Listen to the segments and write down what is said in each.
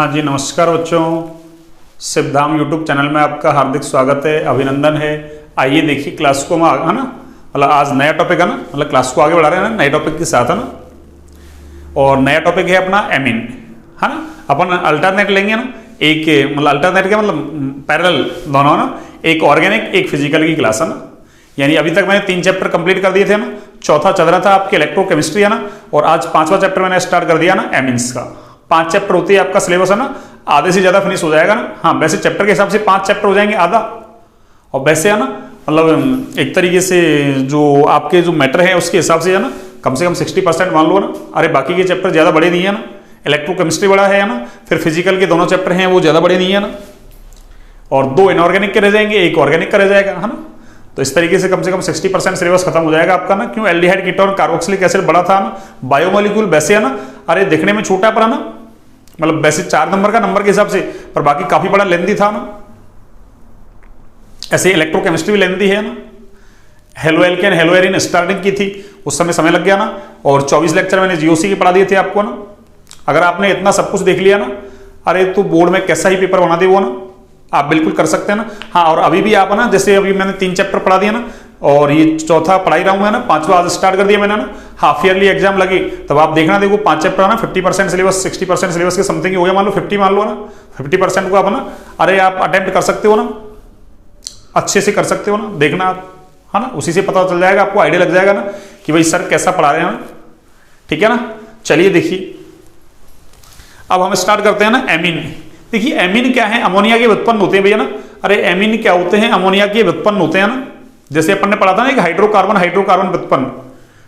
हाँ जी, नमस्कार बच्चों। सिद्धाम यूट्यूब चैनल में आपका हार्दिक स्वागत है, अभिनंदन है। आइए देखिए क्लास को हम है ना, मतलब आज नया टॉपिक है ना, मतलब क्लास को आगे बढ़ा रहे हैं ना नए टॉपिक के साथ, है ना। और नया टॉपिक है अपना एमीन, है ना। अपन अल्टरनेट लेंगे ना, एक मतलब अल्टरनेट के मतलब पैरेलल दोनों ना, एक ऑर्गेनिक एक फिजिकल की क्लास है ना। यानी अभी तक मैंने 3 चैप्टर कंप्लीट कर दिए थे ना, चौथा चल रहा था आपके इलेक्ट्रोकेमिस्ट्री है ना, और आज 5वां चैप्टर मैंने स्टार्ट कर दिया ना एमीन्स का। 5 चैप्टर होती है आपका सिलेबस है ना, आधे से ज्यादा फिनिश हो जाएगा ना। हाँ, वैसे चैप्टर के हिसाब से 5 चैप्टर हो जाएंगे आधा, और वैसे है ना मतलब एक तरीके से जो आपके जो मैटर है उसके हिसाब से है ना, कम से कम 60% मान लो ना। अरे बाकी के चैप्टर ज्यादा बड़े नहीं है ना, इलेक्ट्रोकेमिस्ट्री बड़ा है ना, फिर फिजिकल के दोनों चैप्टर हैं वो ज्यादा बड़े नहीं है ना, और 2 इनऑर्गेनिक के रह जाएंगे, एक ऑर्गेनिक का रह जाएगा, है ना। तो इस तरीके से कम 60% सिलेबस खत्म हो जाएगा आपका ना। क्यों? एल्डिहाइड कीटोन कार्बोक्सिलिक एसिड बड़ा था ना, बायोमोलिक्यूल वैसे है ना, अरे देखने में छोटा पर है ना, मतलब वैसे 4 नंबर का नंबर के हिसाब से, पर बाकी काफी बड़ा लेंथी था ना। ऐसे इलेक्ट्रोकेमिस्ट्री भी लेंथी है ना। Halo alkane hello Erin starting की थी, उस समय लग गया ना, और 24 लेक्चर मैंने जीओसी के पढ़ा दिए थे आपको ना। अगर आपने इतना सब कुछ देख लिया ना, अरे तो बोर्ड में कैसा ही पेपर बना दे वो ना, आप बिल्कुल कर सकते हैं ना। हाँ, और अभी भी आप ना, जैसे अभी मैंने 3 चैप्टर पढ़ा दिया ना, और ये चौथा पढ़ा ही रहा हूं मैं ना, 5वां आज स्टार्ट कर दिया मैंने ना। हाफ ईयरली एग्जाम लगे तब आप देखना, देखो 5 चैप्टर ना 50% सिलेबस 60% सिलेबस के समथिंग हो गया, मान लो 50 मान लो ना, 50% को आप ना, अरे आप अटेम्प्ट कर सकते हो ना, अच्छे से कर सकते हो ना, देखना आप, है ना। उसी से पता चल जाएगा आपको, आइडिया लग जाएगा ना कि भाई सर कैसा पढ़ा रहे हैं ना, ठीक है ना। चलिए देखिए, अब हम स्टार्ट करते हैं ना एमीन। देखिए एमीन क्या है, अमोनिया के व्युत्पन्न होते हैं भैया ना। अरे एमीन क्या होते हैं, अमोनिया के व्युत्पन्न होते हैं ना। जैसे अपन ने पढ़ा था ना कि हाइड्रोकार्बन व्युत्पन्न,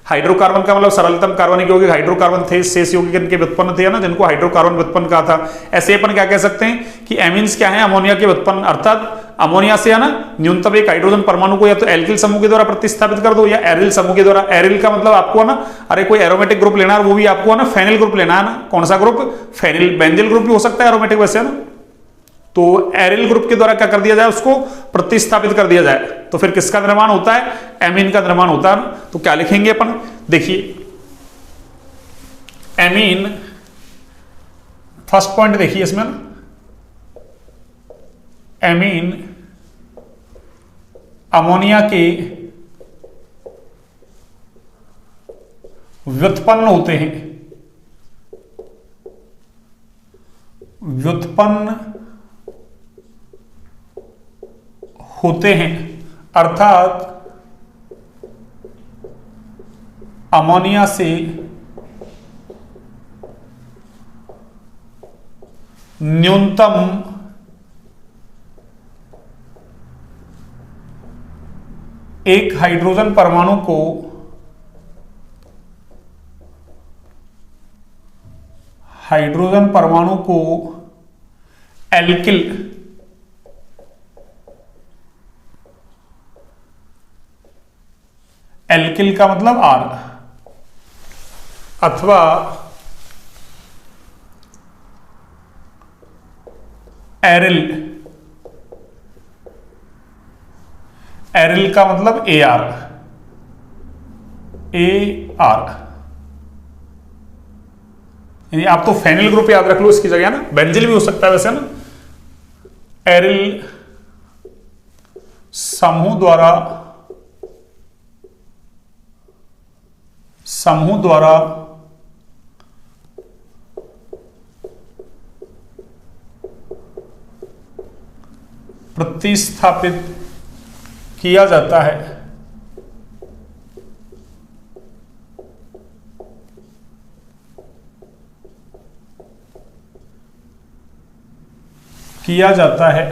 हाइड्रोकार्बन का मतलब सरलतम कार्बनिक यौगिक हाइड्रोकार्बन थे, शेष यौगिक के व्युत्पन्न थे ना, जिनको हाइड्रोकार्बन व्युत्पन्न कहा था। ऐसे अपन क्या कह सकते हैं कि एमीन्स क्या है, अमोनिया के व्युत्पन्न, अर्थात अमोनिया से है ना न्यूनतम एक हाइड्रोजन परमाणु को या तो एल्किल समूह के द्वारा प्रतिस्थापित कर दो या एरिल समूह के द्वारा। एरिल का मतलब आपको है ना, अरे कोई एरोमेटिक ग्रुप लेना है, वो भी आपको है ना फेनिल ग्रुप लेना है ना। कौन सा ग्रुप? फेनिल। बेंजिल ग्रुप भी हो सकता है एरोमेटिक वैसे, है ना। तो एरिल ग्रुप के द्वारा क्या कर दिया जाए, उसको प्रतिस्थापित कर दिया जाए, तो फिर किसका निर्माण होता है? एमीन का निर्माण होता है ना। तो क्या लिखेंगे अपन? देखिए एमीन, फर्स्ट पॉइंट देखिए इसमें ना, एमीन अमोनिया के व्युत्पन्न होते हैं, व्युत्पन्न होते हैं, अर्थात अमोनिया से न्यूनतम एक हाइड्रोजन परमाणु को एल्किल एल्किल का मतलब आर, अथवा एरिल, एरिल का मतलब ए आर, यानी आप तो फेनिल ग्रुप याद रख लो इसकी जगह ना, बेंजिल भी हो सकता है वैसे ना। एरिल समूह द्वारा प्रतिस्थापित किया जाता है,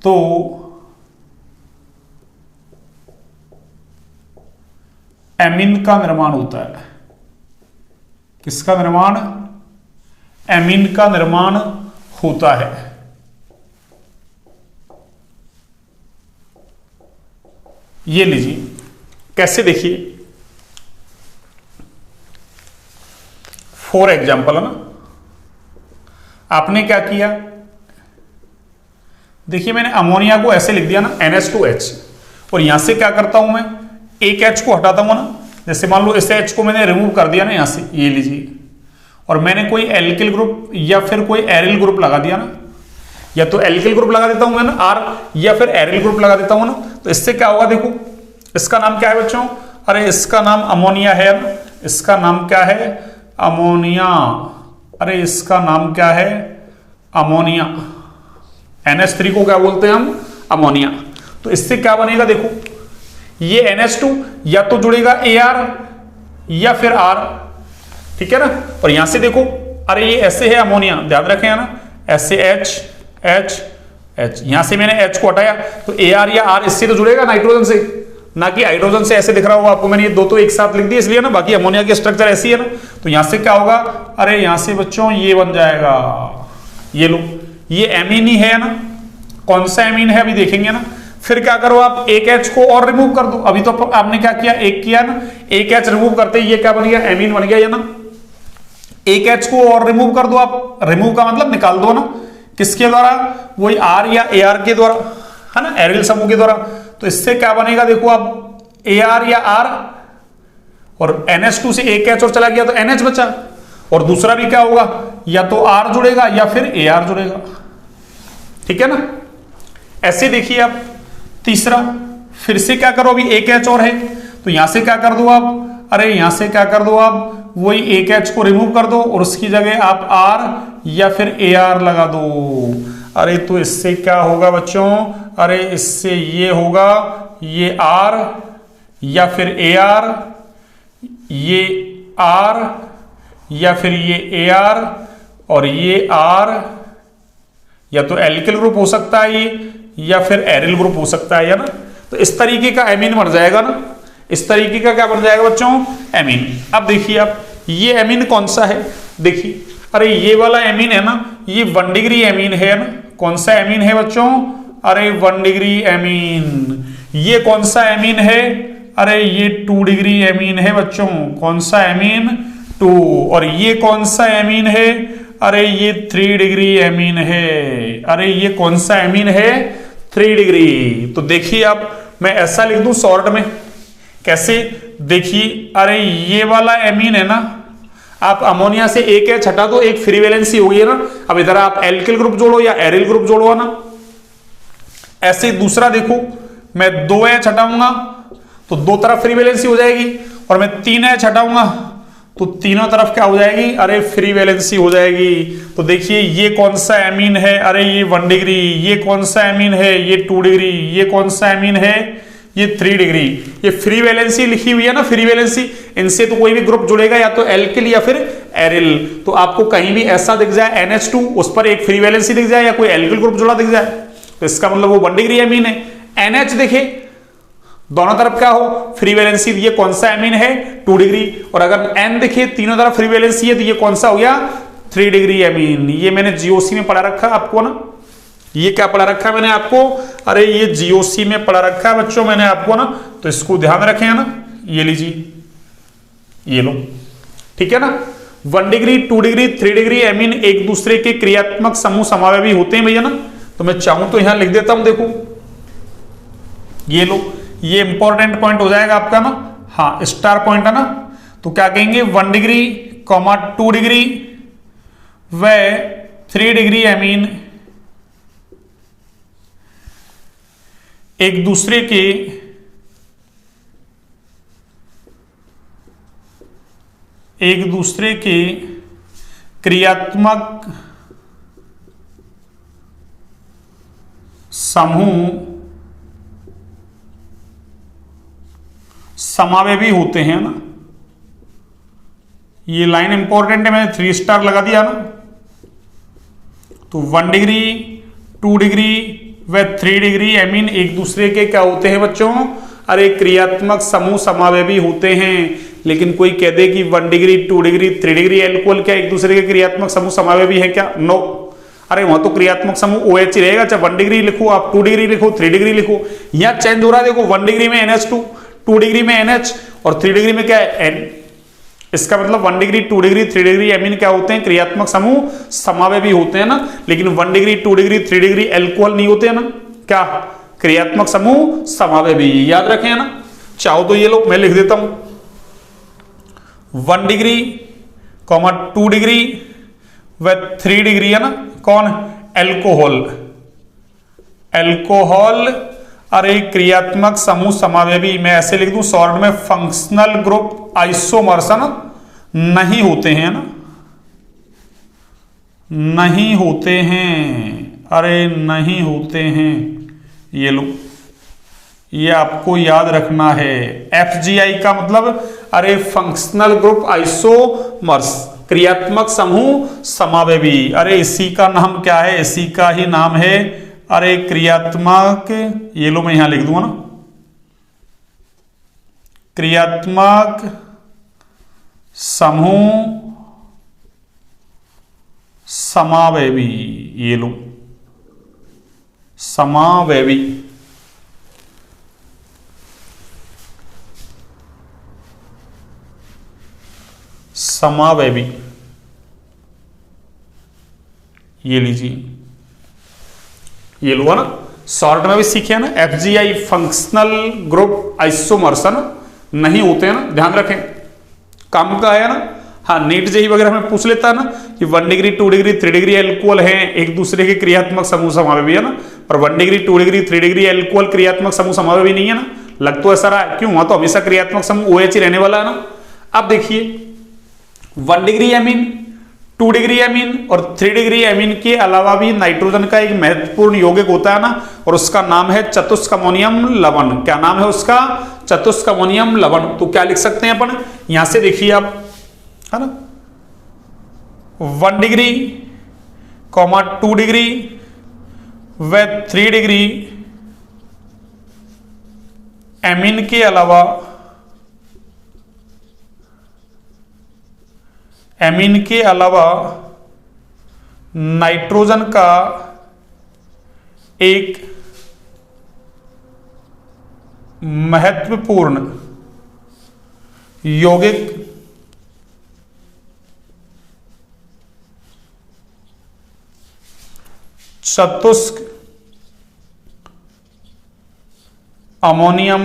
तो एमीन का निर्माण होता है। किसका निर्माण? एमीन का निर्माण होता है। ये लीजिए कैसे, देखिए फॉर एग्जाम्पल है ना, आपने क्या किया, देखिए मैंने अमोनिया को ऐसे लिख दिया ना NH2H, और यहां से क्या करता हूं मैं, एक H को हटाता हूं ना, जैसे मान लो इस H को मैंने रिमूव कर दिया ना यहां से, ये लीजिए, और मैंने कोई एल्किल ग्रुप या फिर कोई एरिल ग्रुप लगा दिया ना, या तो एल्किल ग्रुप लगा देता हूं मैं ना R, या फिर एरिल ग्रुप लगा देता हूं ना, तो इससे क्या होगा देखो, इसका नाम क्या है बच्चों, अरे इसका नाम अमोनिया है ना, इसका नाम क्या है, अमोनिया, अरे इसका नाम क्या है, अमोनिया। NH3 को क्या बोलते हैं हम, अमोनिया। तो इससे क्या बनेगा देखो, ये NH2 या तो जुड़ेगा AR या फिर R, ठीक है ना। और यहां से देखो, अरे ये ऐसे है अमोनिया, ध्यान रखें है ना, ऐसे H, यहां से मैंने H को हटाया तो AR या R इससे तो जुड़ेगा नाइट्रोजन से, ना कि हाइड्रोजन से ऐसे दिख रहा होगा आपको, मैंने ये दो तो एक साथ लिख दिए इसलिए ना, बाकी अमोनिया की स्ट्रक्चर ऐसी है ना। तो यहां से क्या होगा, अरे यहां से बच्चों ये बन जाएगा, ये लो, ये एमीन ही है ना। कौन सा एमीन है अभी देखेंगे ना। फिर क्या करो आप, एक H को और रिमूव कर दो, अभी तो आपने क्या किया, एक किया ना, एक H रिमूव करते ही ये क्या बन गया, एमीन बन गया ये ना। एक H को और रिमूव कर दो आप, रिमूव का मतलब निकाल दो ना, किसके द्वारा, वही R या AR के द्वारा, है ना, एरिल समूह के द्वारा। तो इससे क्या बनेगा देखो आप, AR या R, और NH2 से एक H और चला गया तो NH बचा, और दूसरा भी क्या होगा, या तो R जुड़ेगा या फिर AR जुड़ेगा, ठीक है ना। ऐसे देखिए आप तीसरा, फिर से क्या करो, अभी एक H और है तो यहां से क्या कर दो आप, अरे यहां से क्या कर दो आप, वही एक H को रिमूव कर दो और उसकी जगह आप R या फिर AR लगा दो। अरे तो इससे क्या होगा बच्चों, अरे इससे ये होगा, ये R या फिर AR, ये R या फिर ये AR, और ये R या तो एल्किल ग्रुप हो सकता है ये, या फिर एरिल ग्रुप हो सकता है ना। तो इस तरीके का एमीन बन जाएगा ना, इस तरीके का क्या बन जाएगा बच्चों, एमीन। अब देखिए आप, ये एमीन कौन सा है, देखिए, अरे ये वाला एमीन है ना, ये 1 डिग्री एमीन है ना। कौन सा एमीन है बच्चों, अरे 1 डिग्री एमीन। ये कौन सा एमीन है, अरे ये 2 डिग्री एमीन है बच्चों। कौन सा एमीन, 2। और ये कौन सा एमीन है, अरे ये 3 डिग्री एमीन है। अरे ये कौन सा एमीन है, 3 डिग्री। तो देखिए आप, मैं ऐसा लिख दूं शॉर्ट में, कैसे, देखिए, अरे ये वाला एमीन है ना, आप अमोनिया से एक H हटा दो, एक फ्री वैलेंसी हो गई है ना। अब इधर आप एल्किल ग्रुप जोड़ो या एरिल ग्रुप जोड़ो ना। ऐसे दूसरा देखो, मैं 2 H हटाऊंगा तो दो तरफ फ्री वैलेंसी हो जाएगी, और मैं 3 H हटाऊंगा तो तीनों तरफ क्या हो जाएगी, अरे फ्री वैलेंसी हो जाएगी। तो देखिए ये कौन सा एमीन है, अरे ये 1 डिग्री। ये कौन सा एमीन है, ये 2 डिग्री। ये कौन सा एमीन है, ये 3 डिग्री। ये फ्री वैलेंसी लिखी हुई है ना, फ्री वैलेंसी, इनसे तो कोई भी ग्रुप जुड़ेगा, या तो एल्किल या फिर एरिल। तो आपको कहीं भी ऐसा दिख जाए NH2, उस पर एक फ्री वैलेंसी दिख जाए या कोई एल्किल ग्रुप जुड़ा दिख जाए, तो इसका मतलब वो 1 डिग्री एमीन है। NH देखे, दोनों तरफ क्या हो, फ्री वैलेंसी। ये कौन सा एमीन है, 2 डिग्री। और अगर N देखिए, तीनों तरफ फ्री वैलेंसी है, तो ये कौन सा हो गया, 3 डिग्री एमीन। ये मैंने GOC में पढ़ा रखा है आपको ना, ये क्या पढ़ा रखा है मैंने आपको, अरे ये GOC में पढ़ा रखा है बच्चों मैंने आपको ना, तो इसको ध्यान रखें है ना। ये लीजिए, ये लो, ठीक है ना। 1 डिग्री, 2 डिग्री, 3 डिग्री एमीन एक दूसरे के क्रियात्मक समूह समावेशी होते हैं भैया ना। तो मैं चाहूं तो यहां लिख देता हूं, देखो ये लो, ये इंपॉर्टेंट पॉइंट हो जाएगा आपका ना, हाँ स्टार पॉइंट है ना। तो क्या कहेंगे, 1 डिग्री, 2 डिग्री व 3 डिग्री एमीन एक दूसरे के क्रियात्मक समूह समावेशी होते हैं ना। ये लाइन इंपॉर्टेंट है, मैंने 3 स्टार लगा दिया ना। तो 1 डिग्री, 2 डिग्री व 3 डिग्री एमीन एक दूसरे के क्या होते हैं बच्चों, अरे क्रियात्मक समूह समावेशी होते हैं। लेकिन कोई कह दे कि 1 डिग्री, 2 डिग्री, 3 डिग्री एल्कोहल क्या एक दूसरे के क्रियात्मक समूह समावेशी है क्या, नो। अरे वहां तो क्रियात्मक समूह OH ही रहेगा, चाहे 1 डिग्री लिखो आप, 2 डिग्री लिखो, 3 डिग्री लिखो। यहां चेंज हो रहा है, देखो 1 डिग्री में NH2, 2 डिग्री में NH, और 3 डिग्री में क्या है N। इसका मतलब 1 डिग्री, 2 डिग्री, 3 डिग्री एमीन क्या होते हैं, क्रियात्मक समूह समावेशी होते हैं ना। लेकिन 1 डिग्री, 2 डिग्री, 3 डिग्री एल्कोहल नहीं होते हैं ना, क्या, क्रियात्मक समूह समावेशी, याद रखें है ना। चाहो तो ये लो, मैं लिख देता हूं 1 डिग्री, कॉमा 2 डिग्री व 3 डिग्री है ना, कौन, एल्कोहल, एल्कोहल। अरे क्रियात्मक समूह समावेवी, मैं ऐसे लिख दूं शॉर्ट में, फंक्शनल ग्रुप आइसोमर्स है ना, नहीं होते हैं ना, नहीं होते हैं, अरे नहीं होते हैं। ये लो, ये आपको याद रखना है। FGI का मतलब अरे फंक्शनल ग्रुप आइसोमर्स, क्रियात्मक समूह समावेवी। अरे इसी का नाम क्या है, इसी का ही नाम है अरे क्रियात्मक, ये लो मैं यहां लिख दूंगा ना, क्रियात्मक समूह समावेवी, ये लो समावेवी। समावेवी, ये लीजिए, ये लो है ना, शॉर्ट में भी सीखे ना, FGI फंक्शनल ग्रुप आइसोमर्स है ना, नहीं होते हैं ना, ध्यान रखें, काम का है ना। हाँ, नीट जेई वगैरह में पूछ लेता है ना कि 1 डिग्री 2 डिग्री 3 डिग्री एल्कोहल है एक दूसरे के क्रियात्मक समूह समावेवी है ना, पर 1 डिग्री 2 डिग्री 3 डिग्री एल्कोहल क्रियात्मक समूह समावेवी नहीं है ना, लग तो ऐसा रहा है, क्यों, वहां तो हमेशा क्रियात्मक समूह OH ही रहने वाला है ना। अब देखिए 1 डिग्री एमीन, 2 डिग्री एमीन और 3 डिग्री एमीन के अलावा भी नाइट्रोजन का एक महत्वपूर्ण यौगिक होता है ना, और उसका नाम है चतुष्क अमोनियम लवण। क्या नाम है उसका, चतुष्क अमोनियम लवण। तो क्या लिख सकते हैं अपन, यहां से देखिए आप, है ना, 1 डिग्री, 2 डिग्री व 3 डिग्री एमीन के अलावा, एमीन के अलावा नाइट्रोजन का एक महत्वपूर्ण यौगिक चतुष्क अमोनियम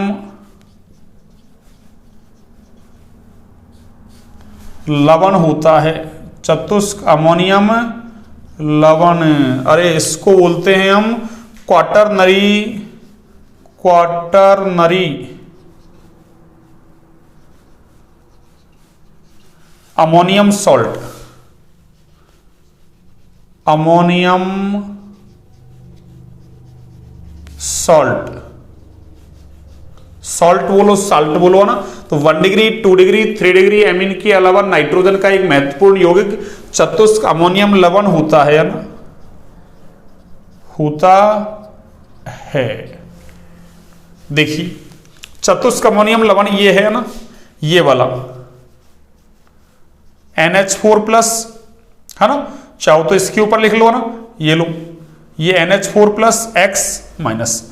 लवण होता है, चतुष्क अमोनियम लवण। अरे इसको बोलते हैं हम quaternary, quaternary ammonium salt, ammonium salt, salt बोलो, साल्ट बोलो ना। तो 1 डिग्री 2 डिग्री 3 डिग्री एमीन के अलावा नाइट्रोजन का एक महत्वपूर्ण यौगिक चतुष्क अमोनियम लवण होता है ना, होता है। देखिए चतुष्क अमोनियम लवण ये है ना, ये वाला NH4 प्लस है ना, चाहो तो इसके ऊपर लिख लो ना, ये लो, ये NH4 प्लस X माइनस,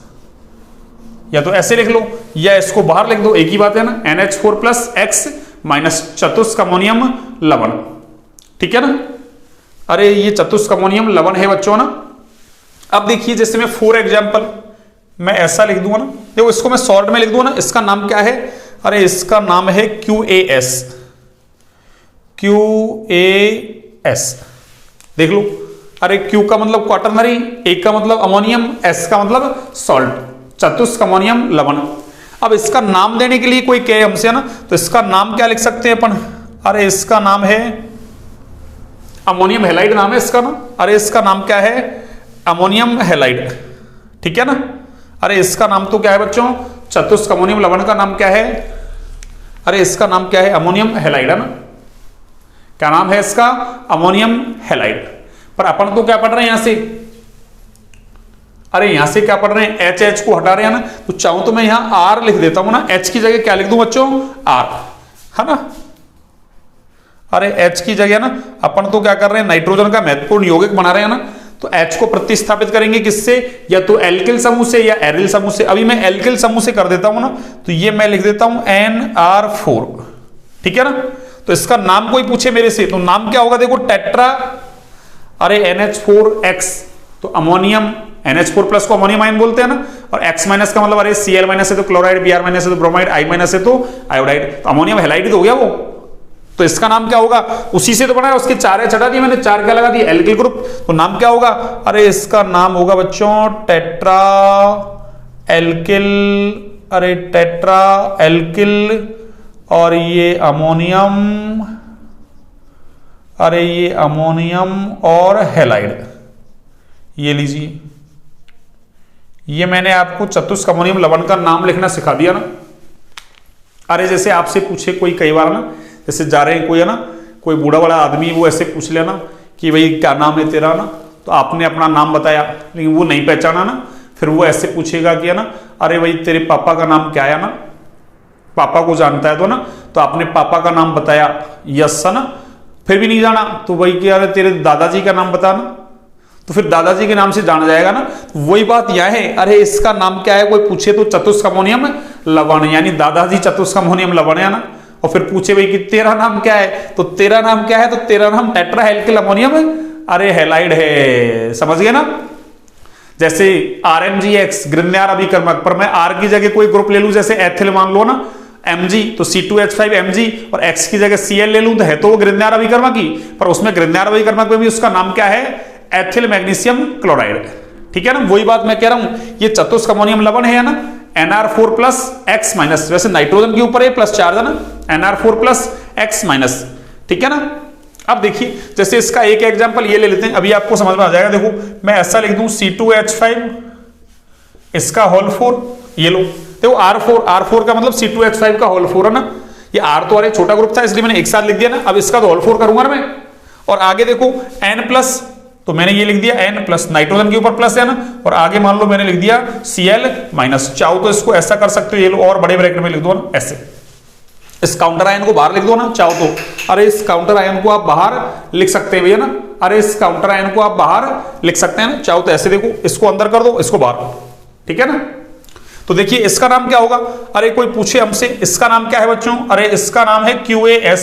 या तो ऐसे लिख लो या इसको बाहर लिख दो, एक ही बात है ना, NH4 प्लस X माइनस चतुष्क अमोनियम लवण, ठीक है ना। अरे ये चतुष्क अमोनियम लवण है बच्चों ना। अब देखिए जैसे मैं फॉर एग्जांपल मैं ऐसा लिख दूंगा ना, देखो इसको मैं शॉर्ट में लिख दूंगा ना, इसका नाम क्या है, अरे इसका नाम है QAS, QAS देख लो। अरे Q का मतलब क्वाटरनरी, A का मतलब अमोनियम, S का मतलब सॉल्ट, चतुष्क अमोनियम लवण। अब इसका नाम देने के लिए कोई कहे हमसे ना, तो इसका नाम क्या लिख सकते हैं अपन, अरे इसका नाम है अमोनियम हैलाइड नाम है इसका ना, अरे इसका नाम क्या है, अमोनियम हैलाइड, ठीक है ना। अरे इसका नाम तो क्या है बच्चों, चतुष्क अमोनियम लवण का नाम क्या है, अरे इसका नाम क्या है, अमोनियम हैलाइड है ना, क्या नाम है इसका, अमोनियम हैलाइड। पर अपन तो क्या पढ़ रहे हैं यहां से, अरे यहां से क्या पढ़ रहे हैं, H को हटा रहे हैं ना, तो चाहूं तो मैं यहां R लिख देता हूं ना, H की जगह क्या लिख दूं बच्चों, R, है ना। अरे H की जगह ना अपन तो क्या कर रहे हैं, नाइट्रोजन का महत्वपूर्ण यौगिक बना रहे हैं ना, तो H को प्रतिस्थापित करेंगे किससे, या तो एल्किल समूह से या एरिल समूह से। अभी मैं एल्किल समूह से कर देता हूं ना, तो ये मैं लिख देता हूं NR4, ठीक है ना। तो इसका नाम कोई पूछे मेरे से, तो नाम क्या होगा, देखो टेट्रा, अरे NH4X, तो अमोनियम, NH4 प्लस को अमोनियम आयन बोलते हैं ना, और X माइनस का मतलब अरे Cl माइनस है तो क्लोराइड, Br माइनस है तो ब्रोमाइड, I माइनस है तो आयोडाइड, तो अमोनियम हैलाइड तो हो गया वो, तो इसका नाम क्या होगा, उसी से तो बना है, उसके 4 H हटा दिए मैंने, 4 क्या लगा दिए, एल्किल ग्रुप। तो नाम क्या होगा, अरे इसका नाम होगा बच्चों टेट्रा एल्किल, अरे टेट्रा एल्किल, और ये अमोनियम, अरे ये अमोनियम और हैलाइड। ये लीजिए, ये मैंने आपको चतुष्क अमोनियम लवण का नाम लिखना सिखा दिया ना। अरे जैसे आपसे पूछे कोई कई बार ना, जैसे जा रहे हैं कोई है ना, कोई बूढ़ा बड़ा आदमी, वो ऐसे पूछ लेना कि भाई क्या नाम है तेरा ना, तो आपने अपना नाम बताया लेकिन वो नहीं पहचाना ना, फिर वो ऐसे पूछेगा कि है ना, अरे भाई तेरे पापा का नाम क्या है ना, पापा को जानता है तो ना, तो आपने पापा का नाम बताया यस है ना, फिर भी नहीं जाना तो वही कि अरे तेरे दादाजी का नाम बताना, तो फिर दादाजी के नाम से जाना जाएगा ना। वही बात यह है, अरे इसका नाम क्या है कोई पूछे तो चतुष्क अमोनियम लवण, यानी दादाजी चतुष्क अमोनियम लवण है ना, और फिर पूछे भाई कि तेरा नाम क्या है, तो तेरा नाम क्या है, तो तेरा नाम टेट्रा एल्किल अमोनियम अरे हैलाइड है, समझ गए ना। जैसे RMgX ग्रिन्यार अभिकर्मक, पर मैं R की जगह कोई ग्रुप ले लूं, जैसे एथिल मान लो ना Mg, तो C2H5 Mg, और X की जगह Cl ले लूं, तो है तो वो ग्रिन्यार अभिकर्मक ही, पर उसमें ग्रिन्यार अभिकर्मक में भी उसका नाम क्या है, एथिल मैग्नीशियम क्लोराइड। ठीक है ना, वही बात मैं कह रहा हूं, ये चतुष्क अमोनियम लवण है ना, NR4 प्लस X माइनस, वैसे नाइट्रोजन के ऊपर है प्लस चार्ज है ना, NR4 प्लस X माइनस, ठीक है ना। अब देखिए जैसे इसका एक एग्जांपल ये ले लेते हैं, अभी आपको समझ में आ जाएगा। देखो मैं ऐसा लिख दूं C2H5 इसका होल 4, ये लो देखो R4 का मतलब C2H5 का होल 4 है ना, ये R तो अरे छोटा ग्रुप था इसलिए मैंने एक साथ लिख दिया ना, अब इसका तो होल 4 करूंगा ना मैं। और आगे देखो N प्लस, तो मैंने ये लिख दिया N प्लस, नाइट्रोजन के ऊपर प्लस है ना, और आगे मान लो मैंने लिख दिया Cl माइनस। चाहो तो इसको ऐसा कर सकते हो, ये लो और बड़े ब्रैकेट में लिख दो ना ऐसे, इस काउंटर आयन को बाहर लिख दो ना चाहो तो, अरे इस काउंटर आयन को आप बाहर लिख सकते हैं भैया ना, अरे इस काउंटर आयन को आप बाहर लिख सकते हैं ना, चाहो तो ऐसे देखो, इसको अंदर कर दो इसको बाहर, ठीक है ना। तो देखिए इसका नाम क्या होगा, अरे कोई पूछे हमसे इसका नाम क्या है बच्चों, अरे इसका नाम है QaS,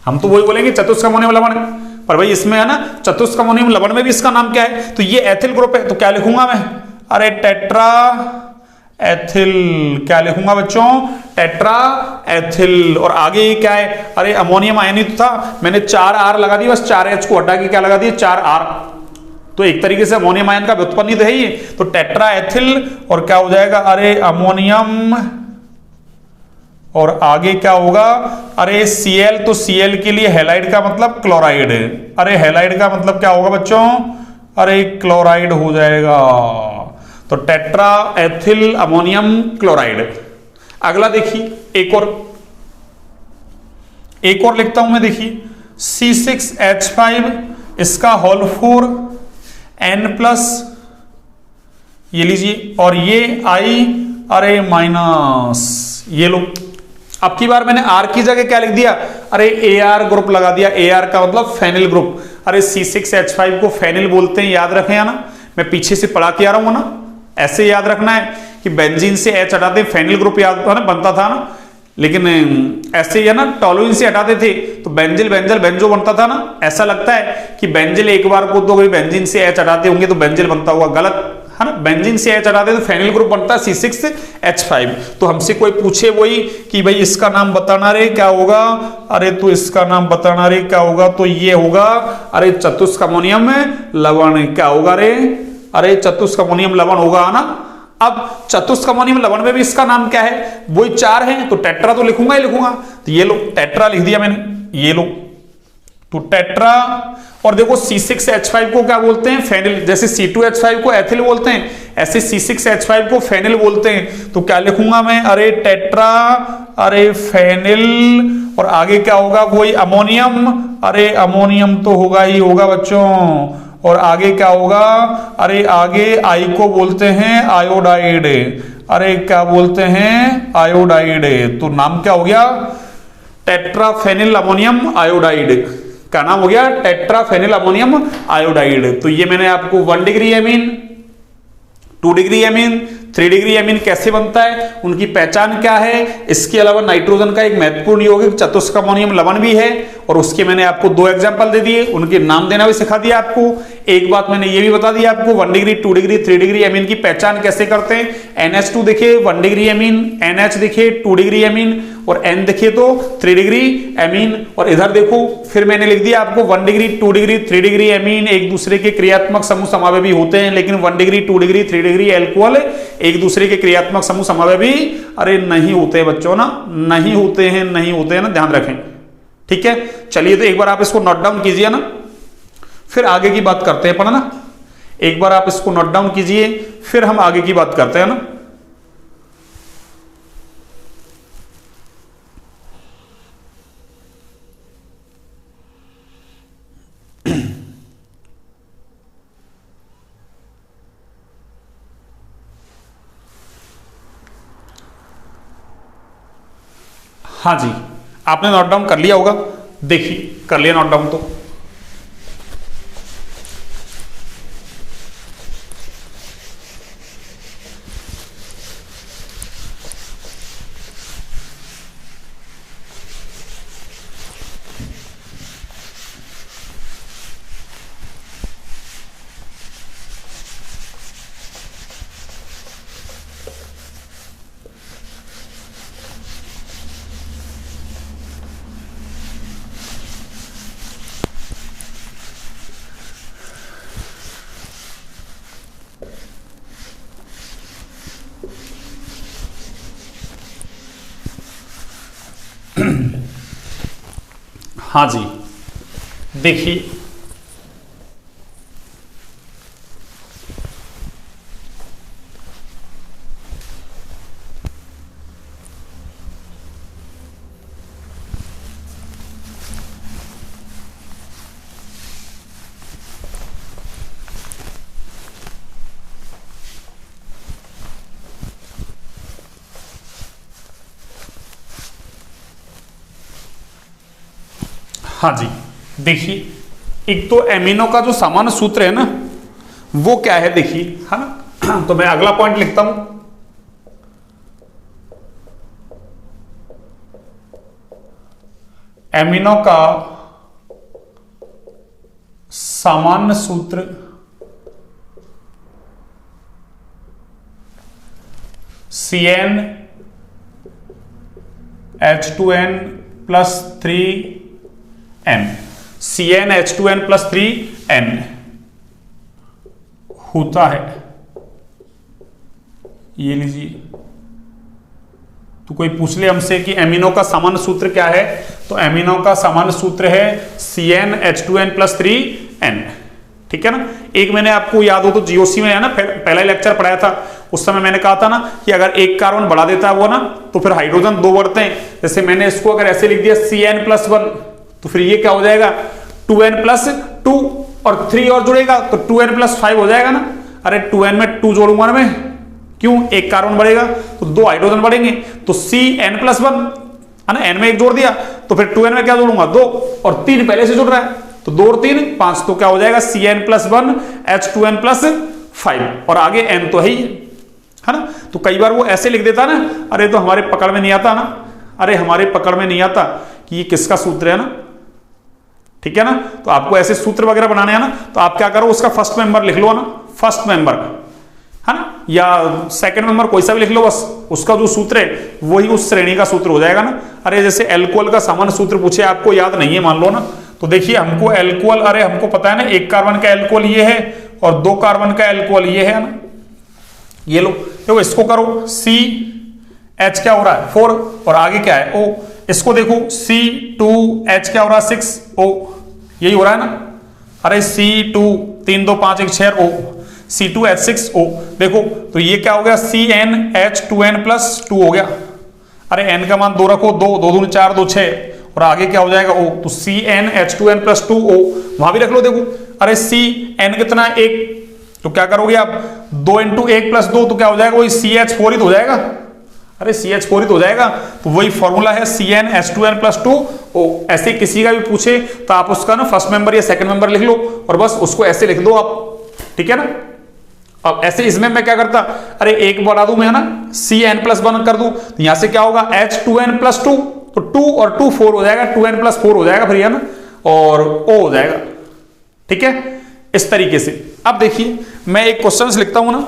हम तो वही बोलेंगे चतुष्क अमोनियम लवण, पर भाई इसमें है ना चतुष्क अमोनियम लवण में भी इसका नाम क्या है, तो ये एथिल ग्रुप है, तो क्या लिखूंगा मैं, अरे टेट्रा एथिल, क्या लिखूंगा बच्चों, टेट्रा एथिल। और आगे ये क्या है, अरे अमोनियम आयन ही तो था, मैंने 4R लगा दिया, बस 4H को हटा के क्या लगा दिया 4R, तो एक तरीके से अमोनियम आयन का व्युत्पन्न तो है ही, तो टेट्रा एथिल, और क्या हो जाएगा, अरे अमोनियम, और आगे क्या होगा, अरे Cl, तो Cl के लिए हैलाइड का मतलब क्लोराइड, अरे हैलाइड का मतलब क्या होगा बच्चों, अरे क्लोराइड हो जाएगा, तो टेट्रा एथिल अमोनियम क्लोराइड। अगला देखिए एक और लिखता हूं मैं, देखिए C6H5 इसका होल 4 N प्लस, ये लीजिए, और ये I अरे माइनस, ये लो। अब की बार मैंने R की जगह क्या लिख दिया, अरे AR ग्रुप लगा दिया, AR का मतलब फेनिल ग्रुप, अरे C6H5 को फेनिल बोलते हैं, याद रखें ना, मैं पीछे से पढ़ा के आ रहा हूं ना, ऐसे याद रखना है कि बेंजीन से H हटाते फेनिल ग्रुप याद था ना, बनता था ना, लेकिन ऐसे ही ना टोलुइन से हटाते थे तो बेंजिल बेंजल बेंजो बनता था ना। ऐसा लगता है कि बेंजिल एक बार को तो कोई बेंजीन से H हटाते होंगे तो बेंजिल बनता होगा, गलत है ना, बेंजीन से H हटाते तो फेनिल ग्रुप बनता है C6H5। तो हमसे कोई पूछे वही कि भाई इसका नाम बताना रे क्या होगा, अरे तो इसका नाम बताना रे क्या होगा, तो ये होगा अरे चतुष्क अमोनियम लवण, क्या होगा रे, अरे चतुष्क अमोनियम लवण होगा ना। अब चतुष्क अमोनियम लवण में भी इसका नाम क्या है, वही 4 है, तो टेट्रा तो लिखूंगा ही लिखूंगा, तो ये लो टेट्रा लिख दिया मैंने, ये लो तो टेट्रा। और देखो C6H5 को क्या बोलते हैं, फेनिल, जैसे C2H5 को एथिल बोलते हैं ऐसे C6H5 को फेनिल बोलते हैं, तो क्या लिखूंगा मैं, अरे टेट्रा अरे फेनिल, और आगे क्या होगा कोई अमोनियम, अरे अमोनियम तो होगा ही होगा बच्चों, और आगे क्या होगा, अरे आगे आई को बोलते हैं आयोडाइड, अरे क्या बोलते हैं आयोडाइड, तो नाम क्या हो गया टेट्राफेनिल अमोनियम आयोडाइड, क्या नाम हो गया टेट्राफेनिल अमोनियम आयोडाइड। तो ये मैंने आपको 1 degree amine, 2 degree amine, 3 degree amine कैसे बनता है, उनकी पहचान क्या है, इसके अलावा नाइट्रोजन का एक महत्वपूर्ण यौगिक चतुष्क अमोनियम लवण भी है, और उसके मैंने आपको 2 एग्जांपल दे दिए, उनके नाम देना भी सिखा दिया आपको। एक बात मैंने ये भी बता दिया आपको 1 डिग्री 2 डिग्री 3 डिग्री एमीन की पहचान कैसे करते हैं। NH2 देखिए 1 डिग्री एमीन, NH देखिए 2 डिग्री एमीन और N देखिए तो 3 डिग्री एमीन। और इधर देखो फिर मैंने लिख दिया आपको 1 डिग्री 2 डिग्री 3 डिग्री एमीन एक दूसरे के क्रियात्मक समूह समावेशी होते हैं, लेकिन 1 डिग्री 2 डिग्री 3 डिग्री एल्कोहल एक दूसरे के क्रियात्मक समूह समावेशी अरे नहीं होते बच्चों ना, नहीं होते हैं ना, ध्यान रखें। ठीक है, चलिए तो एक बार आप इसको नोट डाउन कीजिए ना, फिर आगे की बात करते हैं अपन ना। एक बार आप इसको नोट डाउन कीजिए, फिर हम आगे की बात करते हैं ना। हाँ जी, आपने नोट डाउन कर लिया होगा, देखिए कर लिया नोट डाउन तो हाँ जी देखिए हाँ जी देखिए, एक तो एमिनो का जो सामान्य सूत्र है ना वो क्या है देखिए, है ना। तो मैं अगला पॉइंट लिखता हूं, एमिनो का सामान्य सूत्र CnH2n+3n, CnH2n+3n होता है। ये लीजिए, तो कोई पूछ ले हमसे कि एमिनो का सामान्य सूत्र क्या है, तो एमिनो का सामान्य सूत्र है CnH2n+3n। ठीक है ना। एक मैंने आपको याद हो तो जीओसी में है ना पहला लेक्चर पढ़ाया था, उस समय मैंने कहा था ना कि अगर एक कार्बन बढ़ा देता है वो ना तो फिर हाइड्रोजन 2 बढ़ते हैं। जैसे मैंने इसको अगर ऐसे लिख दिया Cn+1 तो फिर ये क्या हो जाएगा 2n+2 और 3 और जुड़ेगा तो 2n+5 हो जाएगा ना। अरे 2n में 2 जोड़ूंगा ना मैं, क्यों, एक कार्बन बढ़ेगा तो 2 हाइड्रोजन बढ़ेंगे, तो Cn+1 है ना, n में 1 जोड़ दिया तो फिर 2n में क्या जोड़ूंगा 2 और 3 पहले से जुड़ रहा है तो 2 और 3 5, तो क्या हो जाएगा Cn+1 H2n+5 और आगे n तो है ना। तो कई बार वो ऐसे लिख देता ना, अरे तो हमारे पकड़ में नहीं आता ना, अरे हमारे पकड़ में नहीं आता कि ये किसका सूत्र है ना। ठीक है ना, तो आपको ऐसे सूत्र वगैरह बनाने हैं ना तो आप क्या करो उसका फर्स्ट मेंबर लिख लो ना, फर्स्ट मेंबर है ना, या सेकंड मेंबर कोई सा भी लिख लो, बस उसका जो सूत्र है वही उस श्रेणी का सूत्र हो जाएगा ना। अरे जैसे एल्कोहल का सामान्य सूत्र पूछे आपको याद नहीं है मान लो ना, तो देखिए हमको एल्कोहल, अरे हमको पता है ना एक कार्बन का एल्कोहल ये है और 2 कार्बन का एल्कोहल ये है ना, ये लो देखो इसको करो CH क्या हो रहा है 4 और आगे क्या है O, इसको देखो C2H क्या हो रहा है 6O, यही हो रहा है ना। अरे C2 3 2 5 1 6 O, C2H6O देखो तो ये क्या हो गया CnH2n+2 हो गया। अरे n का मान 2 रखो, 2 2 दूनी 4 2 6 और आगे क्या हो जाएगा O, तो CnH2n+2O वहां भी रख लो। देखो अरे Cn कितना 1 तो क्या करोगे आप 2 × 1 + 2 तो क्या हो जाएगा वही CH4 ही तो हो जाएगा। अरे CH4 ही तो हो जाएगा, तो वही फॉर्मूला है CnH2n+2O। ऐसे किसी का भी पूछे तो आप उसका ना फर्स्ट मेंबर या सेकंड मेंबर लिख लो और बस उसको ऐसे लिख दो आप, ठीक है ना। अब ऐसे इसमें मैं क्या करता, अरे एक बढ़ा दूं मैं है ना Cn+1 कर दूं तो यहां से क्या होगा H2n+2 तो 2 और 2 4 हो जाएगा, 2n+4 हो जाएगा फिर, है ना, और O हो जाएगा। ठीक है, इस तरीके से। अब देखिए मैं एक क्वेश्चन लिखता हूं ना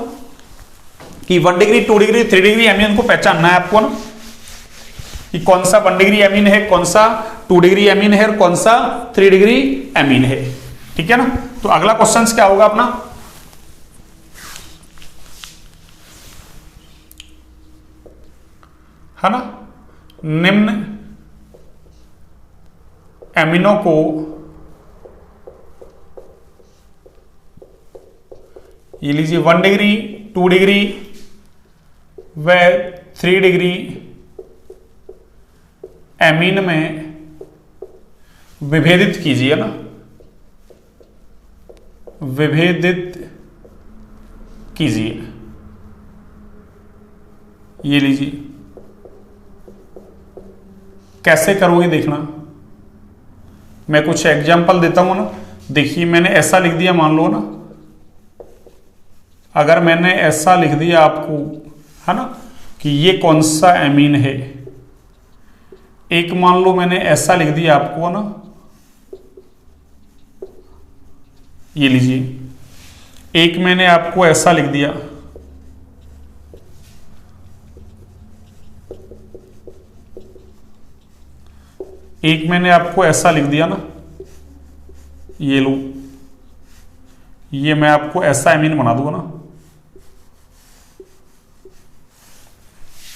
कि 1 डिग्री 2 डिग्री 3 डिग्री एमीन को पहचानना है आपको ना, कि कौन सा 1 डिग्री एमीन है, कौन सा 2 डिग्री एमीन है और कौन सा 3 डिग्री एमीन है। ठीक है ना, तो अगला क्वेश्चन क्या होगा अपना, है ना, निम्न एमिनो को ये लीजिए 1 डिग्री 2 डिग्री व 3 डिग्री एमीन में विभेदित कीजिए ना, विभेदित कीजिए। ये लीजिए, कैसे करोगे देखना, मैं कुछ एग्जाम्पल देता हूं ना। देखिए मैंने ऐसा लिख दिया, मान लो ना, अगर मैंने ऐसा लिख दिया आपको, है ना, कि ये कौन सा एमीन है, एक मान लो मैंने ऐसा लिख दिया आपको ना, ये लीजिए, एक मैंने आपको ऐसा लिख दिया, एक मैंने आपको ऐसा लिख दिया ना, ये लो, ये मैं आपको ऐसा एमीन बना दूंगा ना,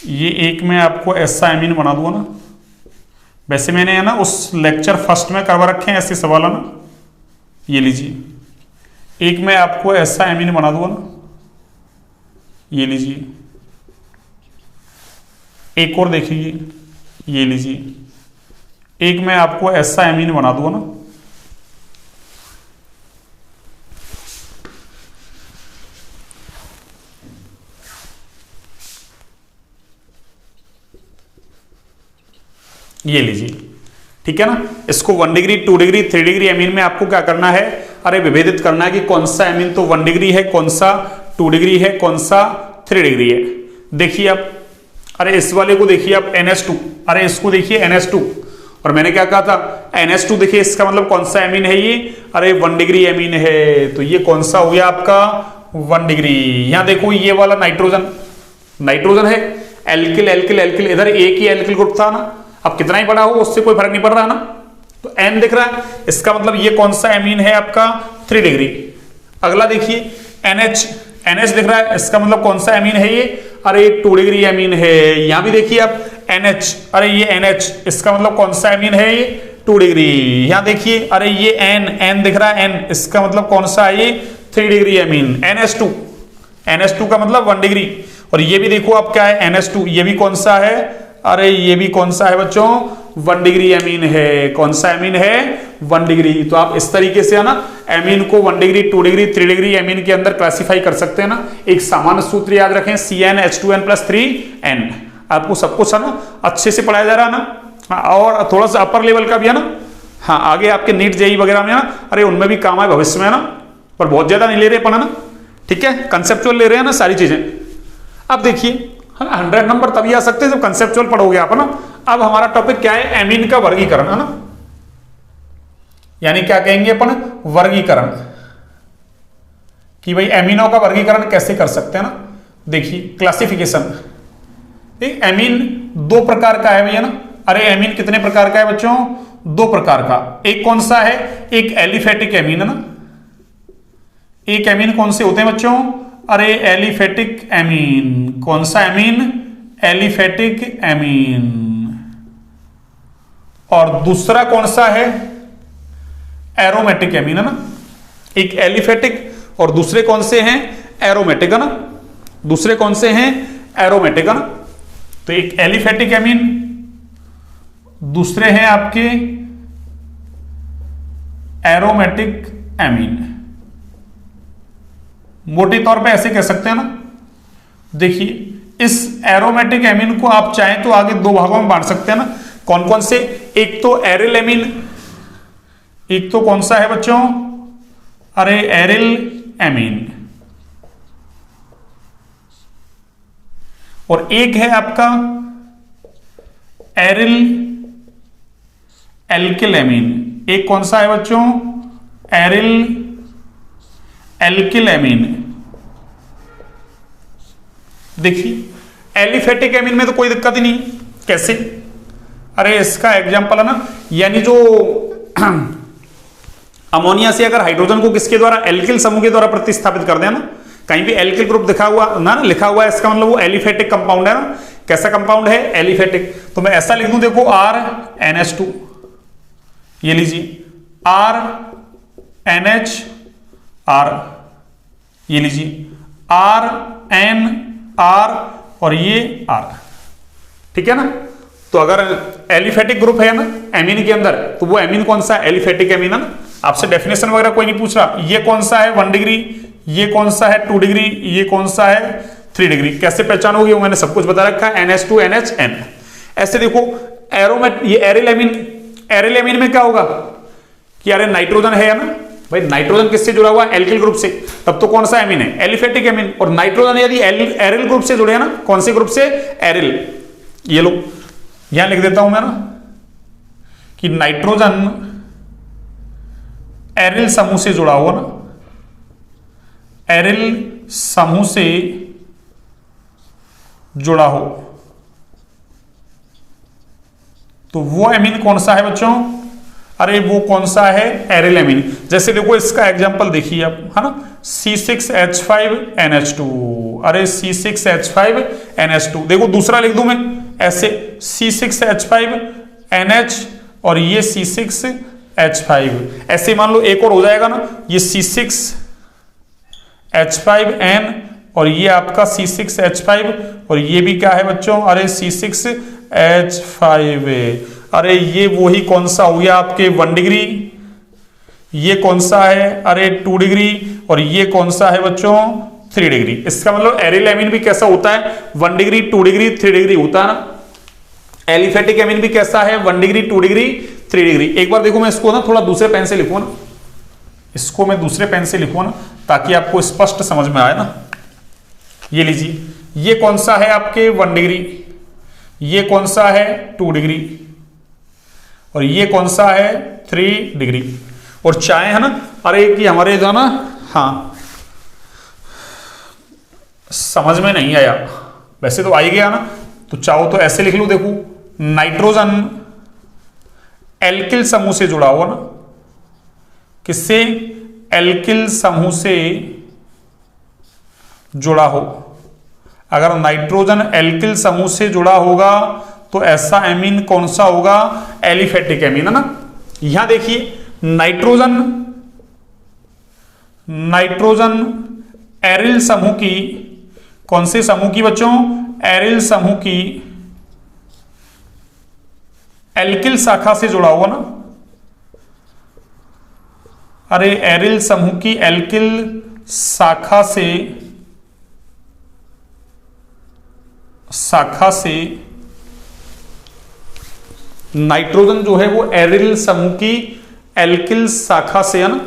ये एक मैं आपको ऐसा एमीन बना दूंगा ना। वैसे मैंने है ना उस लेक्चर फर्स्ट में करवा रखे हैं ऐसे सवाल है ना, ये लीजिए, एक मैं आपको ऐसा एमीन बना दूंगा ना, ये लीजिए, एक और देखिए, ये लीजिए, एक मैं आपको ऐसा एमीन बना दूंगा ना, ये लीजिए। ठीक है ना, इसको 1 डिग्री 2 डिग्री 3 डिग्री एमीन में आपको क्या करना है, अरे विभेदित करना है कि कौन सा एमीन तो 1 डिग्री है, कौन सा 2 डिग्री है, कौन सा 3 डिग्री है। देखिए आप, अरे इस वाले को देखिए आप NH2, अरे इसको देखिए NH2, और मैंने क्या कहा था NH2, देखिए इसका मतलब कौन सा एमीन है ये, अरे 1 डिग्री एमीन है, तो ये कौन सा हो गया आपका 1 डिग्री। यहां देखो ये वाला नाइट्रोजन, नाइट्रोजन है, एल्किल एल्किल एल्किल, इधर एक ही एल्किल ग्रुप था ना, अब कितना ही बड़ा हो उससे कोई फर्क नहीं पड़ रहा ना, तो N दिख रहा है, इसका मतलब ये कौन सा एमीन है आपका 3 डिग्री। अगला देखिए NH दिख रहा है, इसका मतलब कौन सा एमीन है ये, अरे 2 डिग्री एमीन है। यहां भी देखिए आप NH, अरे ये NH, इसका मतलब कौन सा एमीन है ये 2 डिग्री। यहां देखिए अरे ये N दिख रहा है, N, इसका मतलब कौन सा है ये 3 डिग्री एमीन। NH2 का मतलब 1 डिग्री, और ये भी देखो आप क्या है NH2, ये भी कौन सा है, अरे ये भी कौन सा है बच्चों 1 डिग्री एमीन है। कौन सा एमीन है 1 डिग्री। तो आप इस तरीके से है ना एमीन को 1 डिग्री 2 डिग्री 3 डिग्री एमीन के अंदर क्लासिफाई कर सकते हैं ना। एक सामान्य सूत्र याद रखें, CnH2n+3n। आपको सब कुछ है ना अच्छे से पढ़ाया जा रहा है ना, और थोड़ा सा अपर लेवल का भी है ना। हाँ, आगे आपके नीट जेई वगैरह में ना, अरे उनमें भी काम है भविष्य में ना, पर बहुत ज्यादा नहीं ले रहे पढ़ना, ठीक है, कंसेप्चुअल ले रहे हैं ना सारी चीजें। अब देखिए 100 नंबर तभी आ सकते हैं जब कंसेप्चुअल पढ़ोगे आप, है ना। अब हमारा टॉपिक क्या है, एमीन का वर्गीकरण, है ना, यानी क्या कहेंगे अपन, वर्गीकरण, कि भाई एमीनों का वर्गीकरण कैसे कर सकते हैं ना। देखिए क्लासिफिकेशन, एमीन 2 प्रकार का है भैया ना। अरे एमीन कितने प्रकार का है बच्चों, 2 प्रकार का। एक कौन सा है, एक एलिफेटिक एमीन, है ना। एक एमीन कौन से होते हैं बच्चों, अरे एलिफेटिक एमीन। कौन सा एमीन, एलिफेटिक एमीन। और दूसरा कौन सा है, एरोमेटिक एमीन, है ना। एक एलिफेटिक और दूसरे कौन से हैं, एरोमेटिक, है ना। दूसरे कौन से हैं, एरोमेटिक, है ना। तो एक एलिफेटिक एमीन, दूसरे हैं आपके एरोमेटिक एमीन। मोटे तौर पे ऐसे कह सकते हैं ना। देखिए इस एरोमेटिक एमीन को आप चाहें तो आगे 2 भागों में बांट सकते हैं ना। कौन कौन से, एक तो एरिल एमीन, एक तो कौन सा है बच्चों, अरे एरिल एमीन, और एक है आपका एरिल एल्किल एमीन। एक कौन सा है बच्चों, एरिल एल्किल एमीन। देखिए एलिफेटिक एमीन में तो कोई दिक्कत ही नहीं, कैसे, अरे इसका एग्जांपल है ना, यानी जो अमोनिया से अगर हाइड्रोजन को किसके द्वारा, एल्किल समूह के द्वारा प्रतिस्थापित कर देना, कहीं भी एल्किल ग्रुप दिखा हुआ ना लिखा हुआ है, इसका मतलब वो एलिफेटिक कंपाउंड है ना। कैसा कंपाउंड है, एलिफेटिक। तो मैं ऐसा लिख दूं, देखो RNH2, ये लीजिए RNHR, ये लीजिए RNR और ये R, ठीक है ना। तो अगर एलिफेटिक ग्रुप है ना एमीन के अंदर, तो वो एमीन कौन सा है, एलिफेटिक एमीन है ना। आपसे डेफिनेशन वगैरह कोई नहीं पूछ रहा, ये कौन सा है 1 डिग्री, ये कौन सा है 2 डिग्री, ये कौन सा है 3 डिग्री, कैसे पहचानोगे वो मैंने सब कुछ बता रखा है, NH2 NHN। ऐसे देखो एरोमेट, ये एरिल एमीन, एरिल एमीन में क्या होगा कि अरे नाइट्रोजन है ना भाई, नाइट्रोजन किससे जुड़ा हुआ है, एल्किल ग्रुप से, तब तो कौन सा एमीन है, एलिफेटिक एमीन। और नाइट्रोजन यदि एरिल ग्रुप से जुड़े हैं ना, कौन से ग्रुप से, एरिल। ये लो यहां लिख देता हूं मैं ना कि नाइट्रोजन एरिल समूह से जुड़ा हुआ ना, एरिल समूह से जुड़ा हो, तो वो एमीन कौन सा है बच्चों, अरे वो कौन सा है, एरिल एमीन। जैसे देखो इसका एग्जांपल देखिए आप, है ना, C6H5NH2, अरे C6H5NH2। देखो दूसरा लिख दूं मैं ऐसे, C6H5NH और ये C6H5, ऐसे मान लो एक और हो जाएगा ना, ये C6H5N और ये आपका C6H5 और ये भी क्या है बच्चों, अरे C6H5, अरे ये वही कौन सा हो गया आपके 1 डिग्री, ये कौन सा है, अरे 2 डिग्री और ये कौन सा है बच्चों 3 डिग्री। इसका मतलब एरिल एमीन भी कैसा होता है, 1 डिग्री 2 डिग्री 3 डिग्री होता है ना। एलिफेटिक एमीन भी कैसा है, 1 डिग्री 2 डिग्री 3 डिग्री। एक बार देखो मैं इसको ना थोड़ा दूसरे पेन से लिखूं ना, इसको मैं दूसरे पेन से लिखूं ना ताकि आपको स्पष्ट समझ में आए ना। ये लीजिए, ये कौन सा है आपके 1 डिग्री, ये कौन सा है 2 डिग्री और ये कौन सा है 3 डिग्री। और चाहे है ना, अरे कि हमारे जो ना, हाँ समझ में नहीं आया, वैसे तो आ ही गया ना, तो चाहो तो ऐसे लिख लो, देखो नाइट्रोजन एल्किल समूह से जुड़ा हुआ ना, किससे, एल्किल समूह से जुड़ा हो। अगर नाइट्रोजन एल्किल समूह से जुड़ा होगा तो ऐसा एमीन कौन सा होगा, एलिफेटिक एमीन, है ना। यहां देखिए नाइट्रोजन एरिल समूह की, कौन से समूह की बच्चों, एरिल समूह की एल्किल शाखा से जुड़ा हुआ ना, अरे एरिल समूह की एल्किल शाखा से नाइट्रोजन जो है वो एरिल समूह की एल्किल शाखा से, है ना,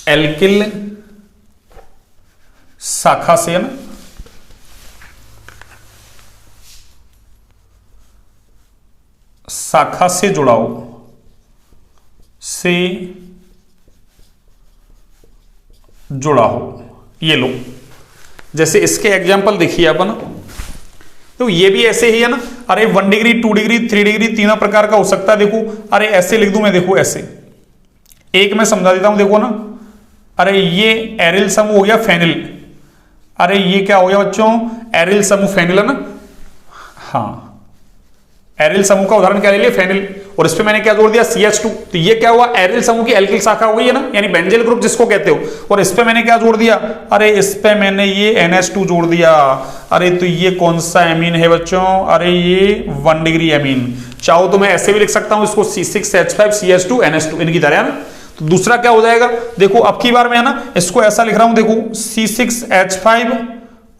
एल्किल शाखा से, है ना, शाखा से जुड़ा हो, से जुड़ा हो। ये लो जैसे इसके एग्जाम्पल देखिए अपन, तो ये भी ऐसे ही है ना, अरे 1 डिग्री 2 डिग्री 3 डिग्री तीनों प्रकार का हो सकता है। देखो अरे ऐसे लिख दूं मैं, देखो ऐसे एक मैं समझा देता हूं, देखो ना, अरे ये एरिल समूह हो गया फेनिल, अरे ये क्या हो गया बच्चों, एरिल समूह फेनिल, है ना। हाँ एरिल समूह का उदाहरण क्या ले लिया, फेनिल, और इस पे मैंने क्या जोड़ दिया, CH2, तो ये क्या हुआ, एरिल समूह की एल्किल शाखा हो गई है ना, यानी बेंजील ग्रुप जिसको कहते हो। और इस पे मैंने क्या जोड़ दिया, अरे इस पे मैंने ये NH2 जोड़ दिया। अरे तो ये कौन सा एमीन है बच्चों, अरे ये 1 डिग्री एमीन। चाहो तो मैं ऐसे भी लिख सकता हूं इसको, C6H5CH2 NH2 इनकी तरह, है ना। तो दूसरा क्या हो जाएगा, देखो अब की बार मैं है ना इसको ऐसा लिख रहा हूं, देखो C6H5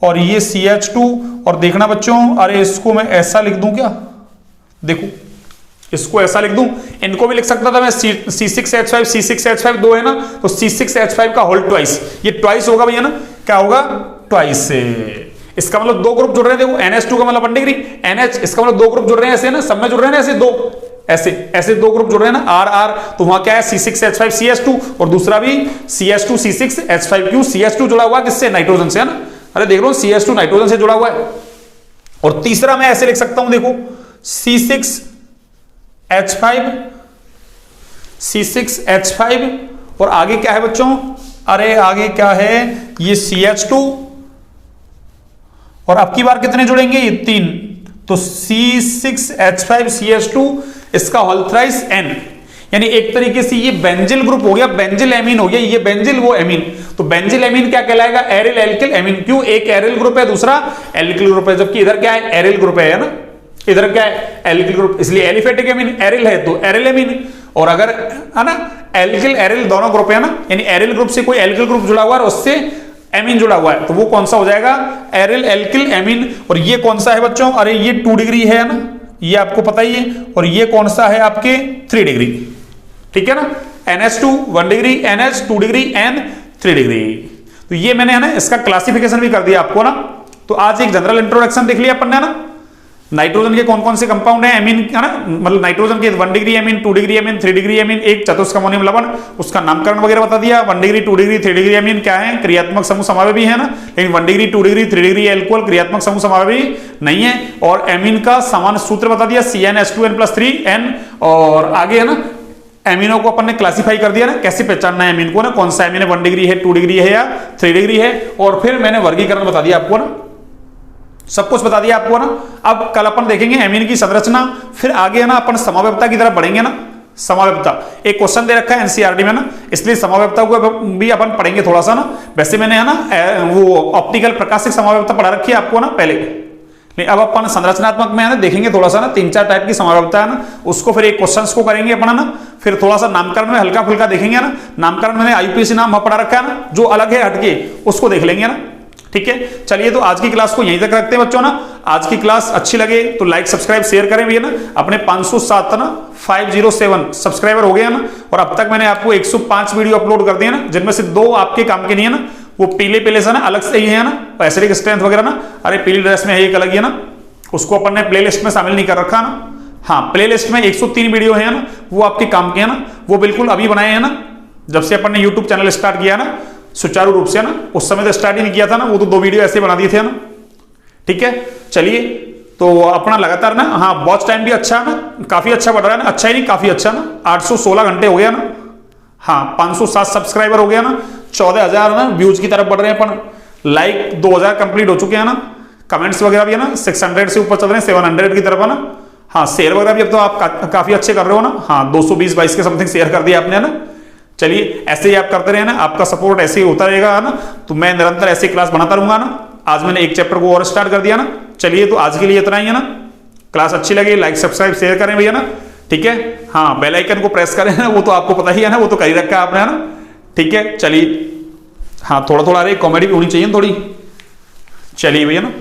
और ये CH2, और देखना बच्चों, अरे इसको मैं ऐसा लिख दूं क्या, देखो इसको ऐसा लिख दूं, इनको भी लिख सकता था मैं C6H5 C6H5 दो है ना, तो C6H5 का होल ट्वाइस, ये ट्वाइस होगा भैया ना, क्या होगा, ट्वाइस से। इसका मतलब दो ग्रुप जुड़ रहे हैं, देखो NH2 का मतलब 1 डिग्री, NH इसका मतलब दो ग्रुप जुड़ रहे हैं ऐसे ना, सब में जुड़ रहे हैं ऐसे दो, ऐसे दो ग्रुप जुड़ रहे हैं ना R तो वहां क्या है C6H5CH2 और दूसरा भी CH2 C6H5Q CH2 जुड़ा हुआ किससे, नाइट्रोजन से, है ना। अरे देख लो CH2 नाइट्रोजन से जुड़ा हुआ है। और तीसरा मैं ऐसे लिख सकता हूं, देखो C6H5 और आगे क्या है बच्चों, अरे आगे क्या है, ये CH2 और अब की बार कितने जुड़ेंगे, ये 3, तो C6H5CH2 इसका होल थ्राइस N, यानी एक तरीके से ये बेंजिल ग्रुप हो गया, बेंजिल एमीन हो गया, ये बेंजिल वो एमीन, तो बेंजिल एमीन क्या कहलाएगा, एरिल एल्किल एमीन। क्यों, एक एरिल ग्रुप है दूसरा एल्किल ग्रुप है, जबकि इधर क्या है, एरिल ग्रुप है ना, इधर क्या है, एल्किल ग्रुप, इसलिए एलिफेटिक एमीन, एरिल है तो एरिल एमीन। और अगर है ना एल्किल एरिल दोनों ग्रुप है ना, यानी एरिल ग्रुप से कोई एल्किल ग्रुप जुड़ा हुआ है और उससे एमीन जुड़ा हुआ है, तो वो कौन सा हो जाएगा, एरिल एल्किल एमीन। और ये कौन सा है बच्चों, अरे ये 2 डिग्री है ना, ये आपको पता ही है, और ये कौन सा है आपके 3 डिग्री, ठीक है ना, NH2 1 degree, NH 2 degree, N 3 degree. तो ये मैंने है ना इसका क्लासिफिकेशन भी कर दिया आपको ना। तो आज एक जनरल इंट्रोडक्शन देख लिया अपन ने ना, नाइट्रोजन के कौन कौन से कंपाउंड है एमीन, है ना, मतलब नाइट्रोजन के 1 degree amine, 2 degree amine, 3 degree amine, एक चतुष्क अमोनियम लवण, उसका नामकरण वगैरह बता दिया। 1 डिग्री 2 डिग्री 3 डिग्री एमीन क्या है, क्रियात्मक समूह समावेशी है ना, लेकिन 1 डिग्री 2 डिग्री 3 डिग्री एल्कोहल क्रियात्मक समूह समावेशी नहीं है। और एमीन का समान सूत्र बता दिया, CnH2n+3n। और आगे है ना एमिनो को अपन ने क्लासिफाई कर दिया ना, कैसे पहचानना है एमीन को ना, कौन सा एमीन है, 1 डिग्री है, 2 डिग्री है या 3 डिग्री है। और फिर मैंने वर्गीकरण बता दिया आपको ना, सब कुछ बता दिया आपको ना। अब कल अपन देखेंगे एमीन की संरचना, फिर आगे है ना अपन समावेवता की तरफ बढ़ेंगे ना। समावेवता एक क्वेश्चन दे रखा है एनसीईआरटी में ना, इसलिए समावेवता को भी अपन पढ़ेंगे थोड़ा सा ना। वैसे मैंने है ना वो ऑप्टिकल प्रकाशिक समावेवता पढ़ा रखी है आपको ना पहले, लेकिन अब अपन संरचनात्मक में है ना देखेंगे थोड़ा सा ना, 3-4 टाइप की समावेवता है ना, उसको फिर एक क्वेश्चन को करेंगे अपन ना। फिर थोड़ा सा नामकरण में हल्का फुल्का देखेंगे ना, नामकरण मैंने आईयूपीएसी नाम पढ़ा रखा है ना, जो अलग है हटके उसको देख लेंगे ना, ठीक है। चलिए तो आज की क्लास को यहीं तक रखते हैं बच्चों ना। आज की क्लास अच्छी लगे तो लाइक सब्सक्राइब शेयर करें भैया ना। अपने 507 ना 507 सब्सक्राइबर हो गए ना, और अब तक मैंने आपको 105 वीडियो अपलोड कर दिए ना, जिनमें से 2 आपके काम के नहीं है ना, वो पीले से ना अलग से ही है ना, एसिडिक स्ट्रेंथ वगैरह ना, अरे पीली ड्रेस में है एक अलग ही है ना, उसको अपन ने प्लेलिस्ट में शामिल नहीं कर रखा ना। हाँ प्लेलिस्ट में 103 वीडियो है ना, वो आपके काम के है ना, वो बिल्कुल अभी बनाए हैं ना, जब से अपन ने यूट्यूब चैनल स्टार्ट किया ना सुचारू रूप से ना, उस समय तो स्टार्ट ही नहीं किया था ना, वो तो 2 वीडियो ऐसे बना दिए थे ना, ठीक है। चलिए तो अपना लगातार ना, हाँ वॉच टाइम भी अच्छा है ना, काफी अच्छा बढ़ रहा है ना, अच्छा ही नहीं काफी अच्छा ना, 816 घंटे हो गया ना, हाँ 507 सब्सक्राइबर हो गया ना, 14,000 ना व्यूज की तरफ बढ़ रहे हैं अपन, लाइक 2,000 कंप्लीट हो चुके हैं ना, कमेंट्स वगैरह भी है ना 600 से ऊपर चल रहे हैं, 700 की तरफ है ना। हाँ शेयर वगैरह भी अब तो आप काफी अच्छे कर रहे हो ना, हाँ 220-22 के समथिंग शेयर कर दिया आपने है ना। चलिए ऐसे ही आप करते रहे ना, आपका सपोर्ट ऐसे ही होता रहेगा ना, तो मैं निरंतर ऐसी क्लास बनाता रहूंगा ना। आज मैंने एक चैप्टर को और स्टार्ट कर दिया ना। चलिए तो आज के लिए इतना ही है ना, क्लास अच्छी लगी लाइक सब्सक्राइब शेयर करें भैया ना, ठीक है। हाँ बेल आइकन को प्रेस करें ना, वो तो आपको पता ही है ना, वो तो कर ही रखा है आपने है ना, ठीक है। चलिए हाँ थोड़ा थोड़ा अरे कॉमेडी भी होनी चाहिए थोड़ी, चलिए भैया ना।